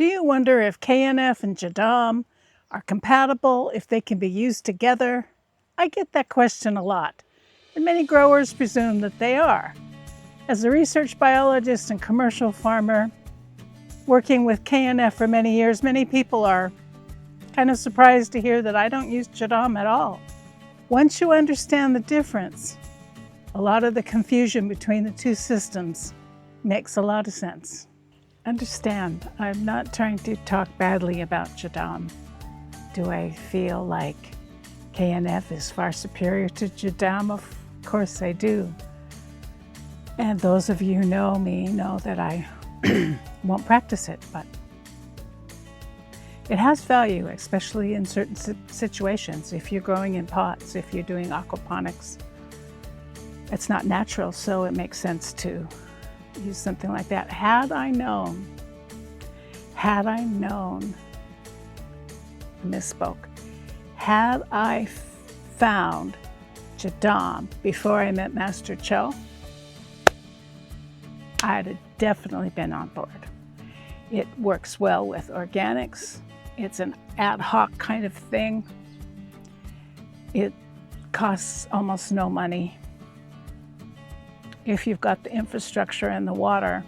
Do you wonder if KNF and Jadam are compatible, if they can be used together? I get that question a lot, and many growers presume that they are. As a research biologist and commercial farmer, working with KNF for many years, many people are kind of surprised to hear that I don't use Jadam at all. Once you understand the difference, a lot of the confusion between the two systems makes a lot of sense. Understand, I'm not trying to talk badly about Jadam. Do I feel like KNF is far superior to Jadam? Of course I do. And those of you who know me know that I won't practice it, but it has value, especially in certain situations. If you're growing in pots, if you're doing aquaponics, it's not natural, so it makes sense to use something like that. Had I known, had I found Jadam before I met Master Cho, I'd have definitely been on board. It works well with organics. It's an ad hoc kind of thing. It costs almost no money if you've got the infrastructure and the water.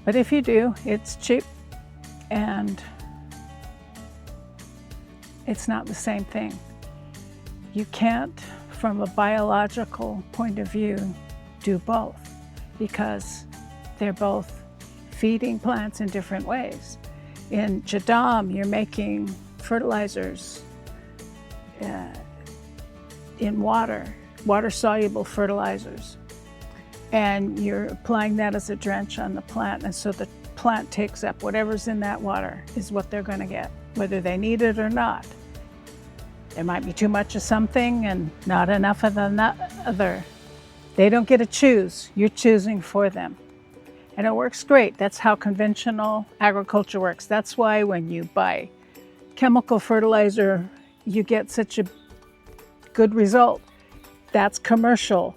But if you do, it's cheap and it's not the same thing. You can't, from a biological point of view, do both because they're both feeding plants in different ways. In Jadam, you're making fertilizers in water-soluble fertilizers, and you're applying that as a drench on the plant, and so the plant takes up whatever's in that water is what they're going to get, whether they need it or not. There might be too much of something and not enough of the other. They don't get to choose. You're choosing for them. And it works great. That's how conventional agriculture works. That's why when you buy chemical fertilizer, you get such a good result. That's commercial.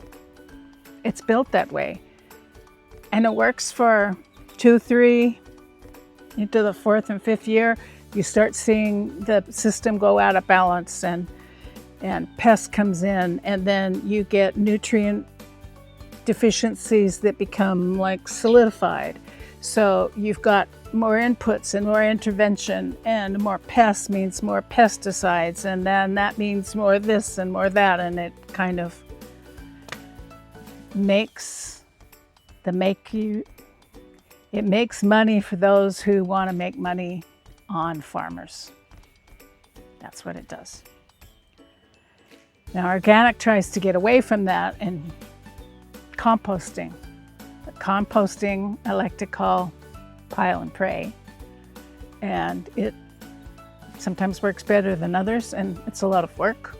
It's built that way. And it works for 2, 3, into the 4th and 5th year. You start seeing the system go out of balance and pest comes in, and then you get nutrient deficiencies that become like solidified. So you've got more inputs and more intervention, and more pests means more pesticides, and then that means more this and more that, and it kind of makes money for those who want to make money on farmers. That's what it does. Now, organic tries to get away from that and composting. But composting, I like to call pile and pray. And it sometimes works better than others, and it's a lot of work.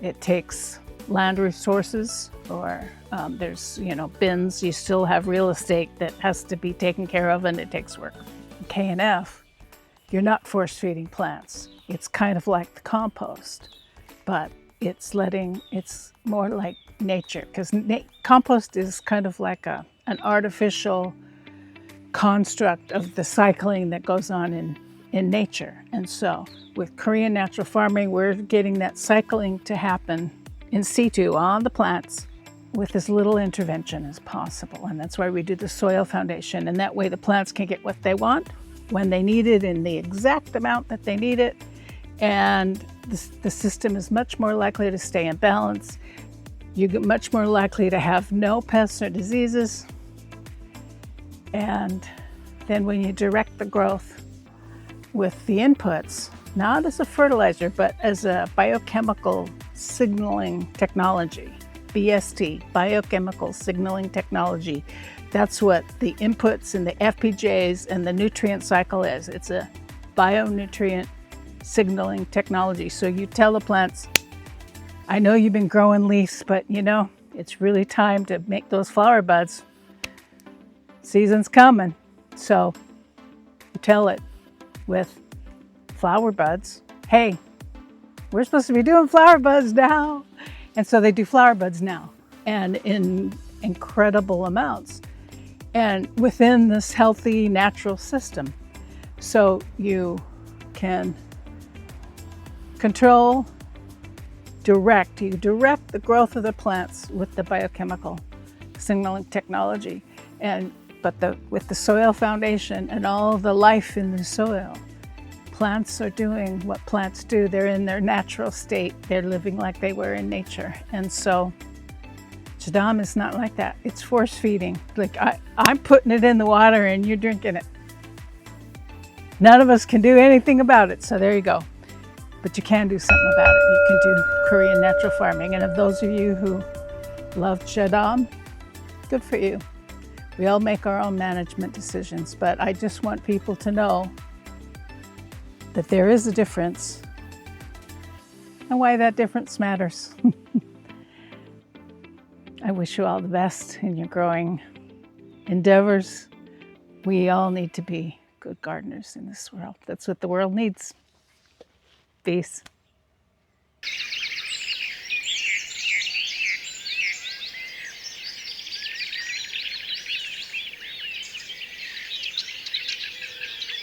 It takes land resources, or there's, bins. You still have real estate that has to be taken care of, and it takes work. KNF, you're not force feeding plants. It's kind of like the compost, but it's more like nature, because compost is kind of like an artificial construct of the cycling that goes on in nature. And so with Korean natural farming, we're getting that cycling to happen in situ on the plants with as little intervention as possible. And that's why we do the soil foundation. And that way the plants can get what they want, when they need it, in the exact amount that they need it. And the system is much more likely to stay in balance. You get much more likely to have no pests or diseases. And then when you direct the growth with the inputs, not as a fertilizer, but as a biochemical signaling technology, BST, biochemical signaling technology. That's what the inputs and the FPJs and the nutrient cycle is. It's a bionutrient signaling technology. So you tell the plants, I know you've been growing leaves, but it's really time to make those flower buds. Season's coming. So you tell it with flower buds, hey, we're supposed to be doing flower buds now. And so they do flower buds now, and in incredible amounts. and within this healthy natural system. So you can control, you direct the growth of the plants with the biochemical signaling technology. But with the soil foundation and all the life in the soil, plants are doing what plants do. They're in their natural state. They're living like they were in nature. And so Jadam is not like that. It's force feeding. Like I'm putting it in the water and you're drinking it. None of us can do anything about it. So there you go. But you can do something about it. You can do Korean natural farming. And of those of you who love Jadam, good for you. We all make our own management decisions, but I just want people to know that there is a difference and why that difference matters. I wish you all the best in your growing endeavors. We all need to be good gardeners in this world. That's what the world needs. Peace.